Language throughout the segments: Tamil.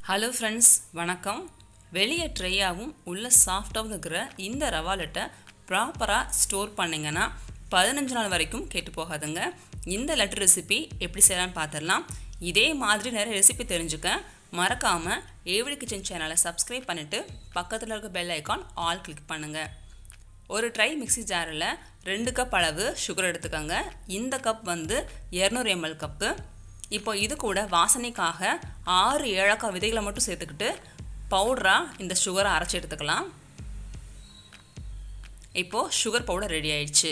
ஹலோ ஃப்ரெண்ட்ஸ், வணக்கம். வெளியே ட்ரையாகவும் உள்ள சாஃப்டாகவும் இருக்கிற இந்த ரவா லட்டை ப்ராப்பராக ஸ்டோர் பண்ணிங்கன்னா 15 நாள் வரைக்கும் கெட்டு போகாதுங்க. இந்த லட்டு ரெசிபி எப்படி செய்யலான்னு பார்த்துடலாம். இதே மாதிரி நிறைய ரெசிபி தெரிஞ்சுக்க மறக்காமல் ஏவிடி கிச்சன் சேனலை சப்ஸ்கிரைப் பண்ணிவிட்டு பக்கத்தில் இருக்க பெல் ஐக்கான் ஆல் கிளிக் பண்ணுங்கள். ஒரு ட்ரை மிக்ஸி ஜாரில் 2 கப் அளவு சுகர் எடுத்துக்கோங்க. இந்த கப் 200 ml கப்பு. இப்போ இது கூட வாசனைக்காக 6 ஏலக்காய் விதைகளை மட்டும் சேர்த்துக்கிட்டு பவுடராக இந்த சுகரை அரைச்சி எடுத்துக்கலாம். இப்போது சுகர் பவுடர் ரெடி ஆயிடுச்சு.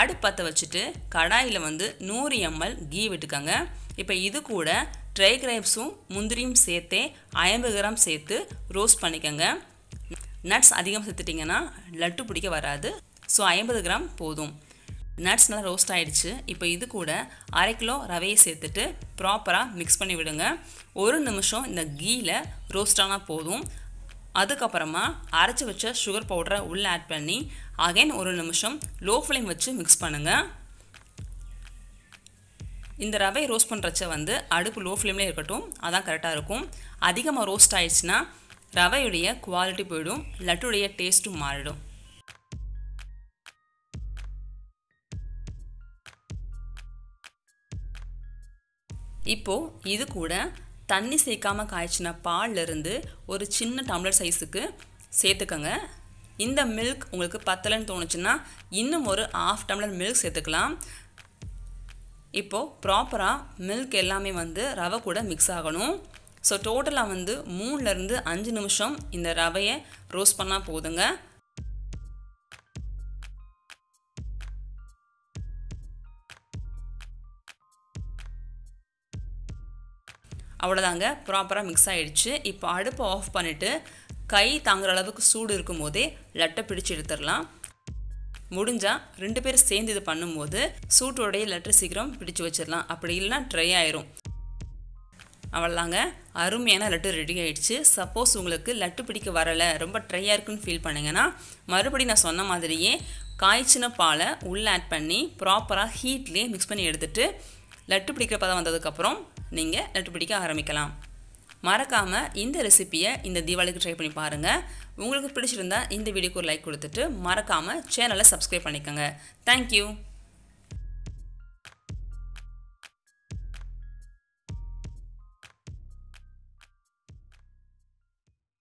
அடுப்பத்தை வச்சுட்டு கடாயில் 100 ml கீ விட்டுக்கோங்க. இப்போ இது கூட ட்ரை கிரேப்ஸும் முந்திரியும் சேர்த்தே 50 கிராம் சேர்த்து ரோஸ்ட் பண்ணிக்கோங்க. நட்ஸ் அதிகம் சேர்த்துட்டிங்கன்னா லட்டு பிடிக்க வராது. ஸோ 50 கிராம் போதும். நட்ஸ் நல்லா ரோஸ்ட் ஆகிடுச்சு. இப்போ இது கூட 1/2 கிலோ ரவையை சேர்த்துட்டு ப்ராப்பராக மிக்ஸ் பண்ணி விடுங்க. 1 நிமிஷம் இந்த கீயில் ரோஸ்ட் ஆனால் போதும். அதுக்கப்புறமா அரைச்சி வச்ச சுகர் பவுடரை உள்ளே ஆட் பண்ணி அகைன் 1 நிமிஷம் லோ ஃப்ளேம் வச்சு மிக்ஸ் பண்ணுங்கள். இந்த ரவை ரோஸ்ட் பண்ணுறச்ச அடுப்பு லோ ஃப்ளேம்லேயே இருக்கட்டும், அதான் கரெக்டாக இருக்கும். அதிகமாக ரோஸ்ட் ஆகிடுச்சுன்னா ரவையுடைய குவாலிட்டி போயிடும், லட்டுடைய டேஸ்ட்டும் மாறிடும். இப்போது இது கூட தண்ணி சேர்க்காமல் காய்ச்சின பால்லேருந்து ஒரு சின்ன டம்ளர் சைஸுக்கு சேர்த்துக்கோங்க. இந்த மில்க் உங்களுக்கு பத்தலைன்னு தோணுச்சுன்னா இன்னும் ஒரு 1/2 டம்ளர் மில்க் சேர்த்துக்கலாம். இப்போது ப்ராப்பராக மில்க் எல்லாமே ரவை கூட மிக்ஸ் ஆகணும். ஸோ டோட்டலாக 3லேருந்து 5 நிமிஷம் இந்த ரவையை ரோஸ்ட் பண்ணால் போதுங்க. அவ்வளோதாங்க, ப்ராப்பராக மிக்ஸ் ஆகிடுச்சு. இப்போ அடுப்பை ஆஃப் பண்ணிவிட்டு கை தாங்குற அளவுக்கு சூடு இருக்கும் போதே லட்டை பிடிச்சி எடுத்துடலாம். முடிஞ்சால் 2 பேர் சேர்ந்து இது பண்ணும்போது சூட்டோடைய லட்டு சீக்கிரம் பிடிச்சி வச்சிடலாம். அப்படி இல்லைனா ட்ரை ஆயிரும். அவ்வளோதாங்க, அருமையான லட்டு ரெடி ஆகிடுச்சு. சப்போஸ் உங்களுக்கு லட்டு பிடிக்க வரலை, ரொம்ப ட்ரையாக இருக்குன்னு ஃபீல் பண்ணிங்கன்னா மறுபடியும் நான் சொன்ன மாதிரியே காய்ச்சின பாலை உள்ளே ஆட் பண்ணி ப்ராப்பராக ஹீட்லேயே மிக்ஸ் பண்ணி எடுத்துகிட்டு லட்டு பிடிக்கிற பதம் வந்ததுக்கப்புறம் நீங்கள் லட்டு பிடிக்க ஆரம்பிக்கலாம். மறக்காமல் இந்த ரெசிப்பியை இந்த தீபாவளிக்கு ட்ரை பண்ணி பாருங்கள். உங்களுக்கு பிடிச்சிருந்தா இந்த வீடியோக்கு ஒரு லைக் கொடுத்துட்டு மறக்காமல் சேனலை சப்ஸ்கிரைப் பண்ணிக்கோங்க. தேங்க்யூ.